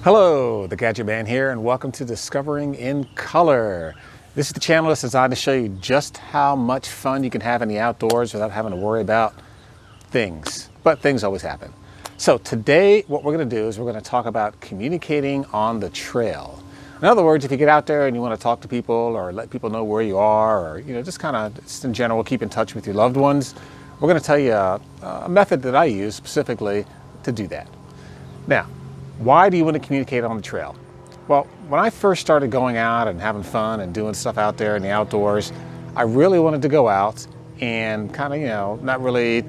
Hello, the Gadget Man here, and welcome to Discovering in Color. This is the channel that's designed to show you just how much fun you can have in the outdoors without having to worry about things. But things always happen. So today, what we're going to do is we're going to talk about communicating on the trail. In other words, if you get out there and you want to talk to people or let people know where you are, or just kind of just in general keep in touch with your loved ones, we're going to tell you a method that I use specifically to do that. Now, why do you want to communicate on the trail? Well, when I first started going out and having fun and doing stuff out there in the outdoors, I really wanted to go out and kind of, not really,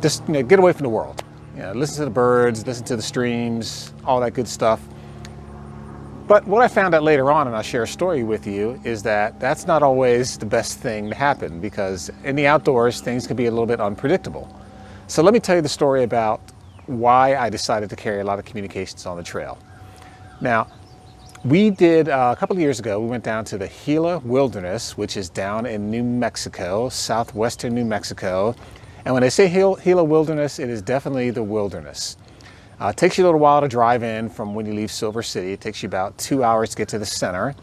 just get away from the world. Listen to the birds, listen to the streams, all that good stuff. But what I found out later on, and I'll share a story with you, is that that's not always the best thing to happen, because in the outdoors, things can be a little bit unpredictable. So let me tell you the story about why I decided to carry a lot of communications on the trail. Now, we did a couple of years ago, we went down to the Gila Wilderness, which is down in New Mexico, southwestern New Mexico. And when I say Gila Wilderness, it is definitely the wilderness. It takes you a little while to drive in from when you leave Silver City. It takes you about 2 hours to get to the center,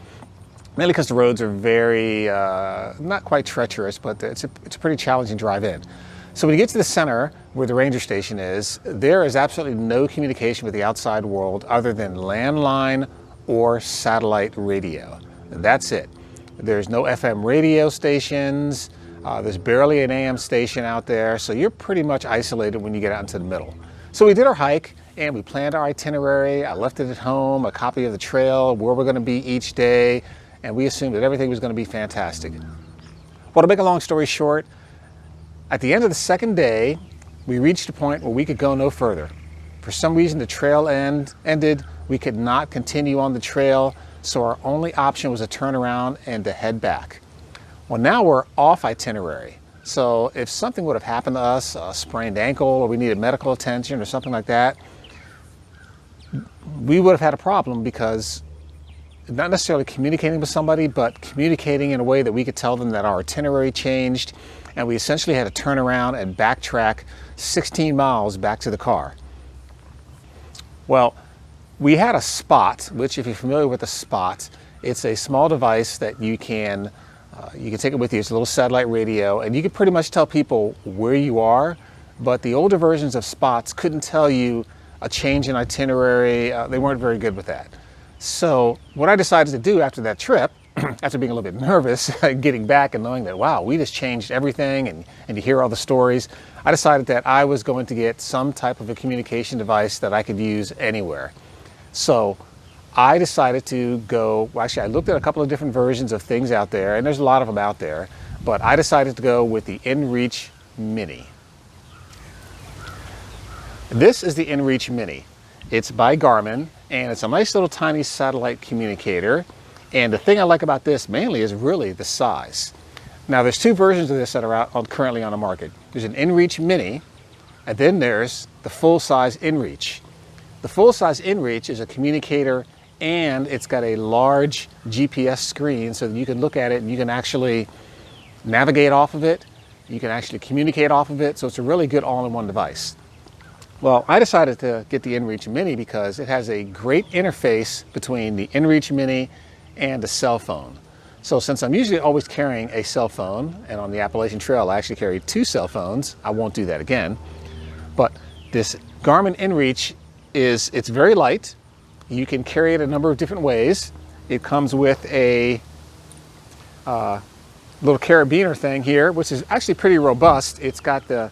mainly because the roads are very, not quite treacherous, but it's a pretty challenging drive in. So when you get to the center, where the ranger station is, there is absolutely no communication with the outside world other than landline or satellite radio. That's it. There's no FM radio stations. There's barely an AM station out there. So you're pretty much isolated when you get out into the middle. So we did our hike and we planned our itinerary. I left it at home, a copy of the trail, where we're going to be each day, and we assumed that everything was going to be fantastic. Well, to make a long story short, at the end of the second day, we reached a point where we could go no further. For some reason, the trail ended. We could not continue on the trail, so our only option was to turn around and to head back. Well, now we're off itinerary. So if something would have happened to us, a sprained ankle, or we needed medical attention or something like that, we would have had a problem, because not necessarily communicating with somebody, but communicating in a way that we could tell them that our itinerary changed, and we essentially had to turn around and backtrack 16 miles back to the car. Well, we had a spot, which, if you're familiar with a spot, it's a small device that you can take it with you. It's a little satellite radio, and you can pretty much tell people where you are, but the older versions of spots couldn't tell you a change in itinerary. They weren't very good with that. So what I decided to do after that trip, after being a little bit nervous, getting back and knowing that, wow, we just changed everything, and you hear all the stories, I decided that I was going to get some type of a communication device that I could use anywhere. So I decided to go, well, actually I looked at a couple of different versions of things out there, and there's a lot of them out there, but I decided to go with the inReach Mini. This is the inReach Mini. It's by Garmin, and it's a nice little tiny satellite communicator. And the thing I like about this mainly is really the size. Now, there's two versions of this that are currently on the market. There's an inReach Mini, and then there's the full-size inReach. The full-size inReach is a communicator, and it's got a large GPS screen so that you can look at it and you can actually navigate off of it. You can actually communicate off of it, so it's a really good all-in-one device. Well, I decided to get the inReach Mini because it has a great interface between the inReach Mini and a cell phone. So since I'm usually always carrying a cell phone, and on the Appalachian Trail I actually carry 2 cell phones, I won't do that again. But this Garmin inReach it's very light. You can carry it a number of different ways. It comes with a little carabiner thing here, which is actually pretty robust. It's got the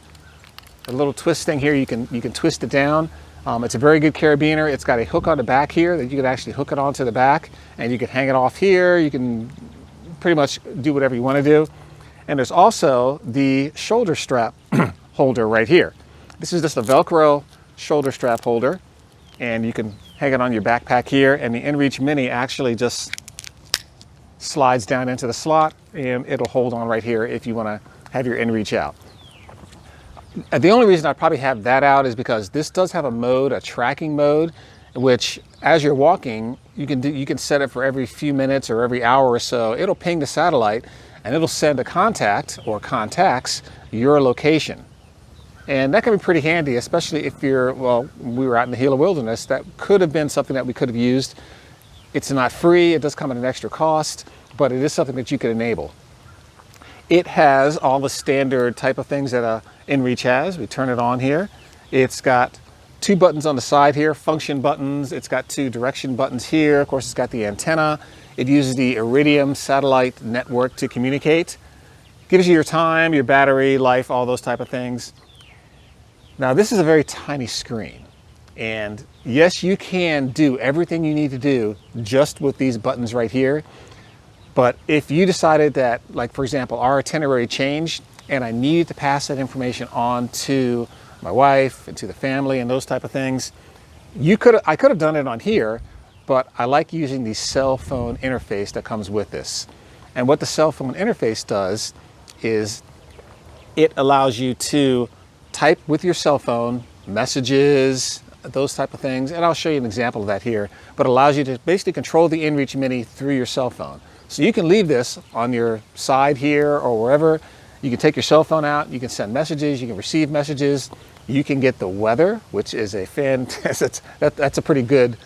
little twist thing here. You can twist it down. It's a very good carabiner. It's got a hook on the back here that you can actually hook it onto the back, and you can hang it off here. You can pretty much do whatever you want to do. And there's also the shoulder strap holder right here. This is just a Velcro shoulder strap holder, and you can hang it on your backpack here, and the inReach Mini actually just slides down into the slot, and it'll hold on right here if you want to have your inReach out. The only reason I'd probably have that out is because this does have a tracking mode, which as you're walking, you can set it for every few minutes or every hour or so. It'll ping the satellite and it'll send a contact or contacts your location. And that can be pretty handy, especially if you're, well, we were out in the Gila wilderness. That could have been something that we could have used. It's not free, it does come at an extra cost, but it is something that you can enable. It has all the standard type of things that a inReach has. We turn it on here. It's got 2 buttons on the side here, function buttons. It's got 2 direction buttons here. Of course, it's got the antenna. It uses the Iridium satellite network to communicate. Gives you your time, your battery life, all those type of things. Now, this is a very tiny screen. And yes, you can do everything you need to do just with these buttons right here. But if you decided that, like for example, our itinerary changed and I needed to pass that information on to my wife and to the family and those type of things, I could have done it on here, but I like using the cell phone interface that comes with this. And what the cell phone interface does is it allows you to type with your cell phone, messages, those type of things. And I'll show you an example of that here, but it allows you to basically control the inReach Mini through your cell phone. So you can leave this on your side here or wherever. You can take your cell phone out, you can send messages, you can receive messages, you can get the weather, which is a fantastic, that's a pretty good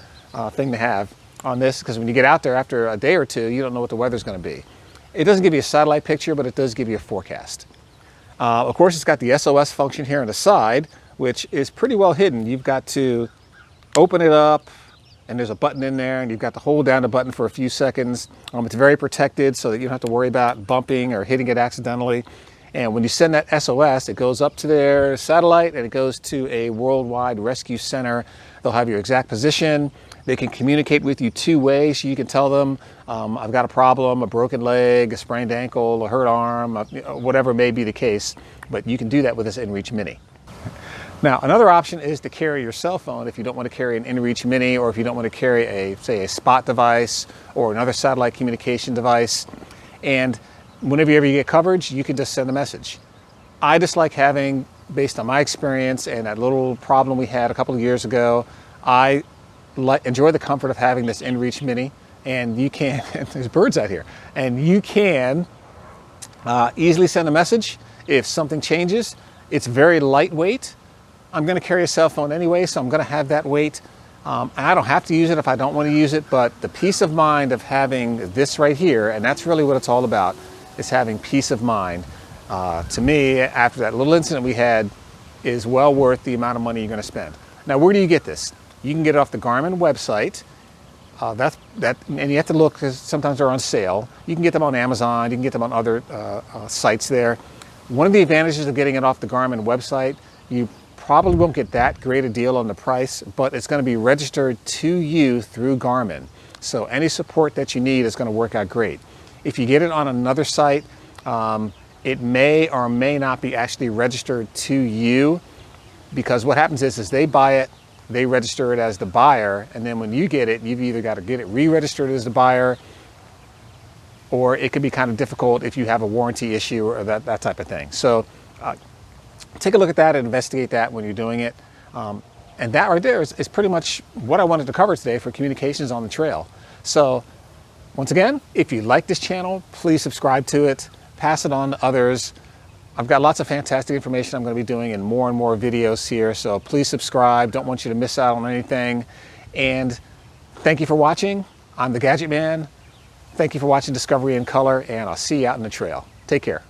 thing to have on this, because when you get out there after a day or two, you don't know what the weather's going to be. It doesn't give you a satellite picture, but it does give you a forecast. Of course, it's got the SOS function here on the side, which is pretty well hidden. You've got to open it up, and there's a button in there, and you've got to hold down the button for a few seconds. It's very protected so that you don't have to worry about bumping or hitting it accidentally. And when you send that SOS, it goes up to their satellite and it goes to a worldwide rescue center. They'll have your exact position. They can communicate with you 2 ways. So you can tell them, I've got a problem, a broken leg, a sprained ankle, a hurt arm, whatever may be the case. But you can do that with this inReach Mini. Now, another option is to carry your cell phone if you don't want to carry an inReach Mini, or if you don't want to carry say a spot device or another satellite communication device. And whenever you get coverage, you can just send a message. I just like having, based on my experience and that little problem we had a couple of years ago, I enjoy the comfort of having this inReach Mini. And you can, there's birds out here, and you can easily send a message if something changes. It's very lightweight. I'm going to carry a cell phone anyway, so I'm going to have that weight. I don't have to use it if I don't want to use it, but the peace of mind of having this right here, and that's really what it's all about, is having peace of mind. To me, after that little incident we had, is well worth the amount of money you're going to spend. Now, where do you get this? You can get it off the Garmin website. And you have to look, because sometimes they're on sale. You can get them on Amazon. You can get them on other sites there. One of the advantages of getting it off the Garmin website, you probably won't get that great a deal on the price, but it's going to be registered to you through Garmin. So any support that you need is going to work out great. If you get it on another site, it may or may not be actually registered to you, because what happens is they buy it, they register it as the buyer, and then when you get it, you've either got to get it re-registered as the buyer, or it could be kind of difficult if you have a warranty issue or that type of thing. So take a look at that and investigate that when you're doing it. And that right there is pretty much what I wanted to cover today for communications on the trail. So once again, if you like this channel, please subscribe to it, pass it on to others. I've got lots of fantastic information I'm going to be doing in more and more videos here, so please subscribe. Don't want you to miss out on anything. And thank you for watching. I'm the Gadget Man. Thank you for watching Discovery in Color, and I'll see you out in the trail. Take care.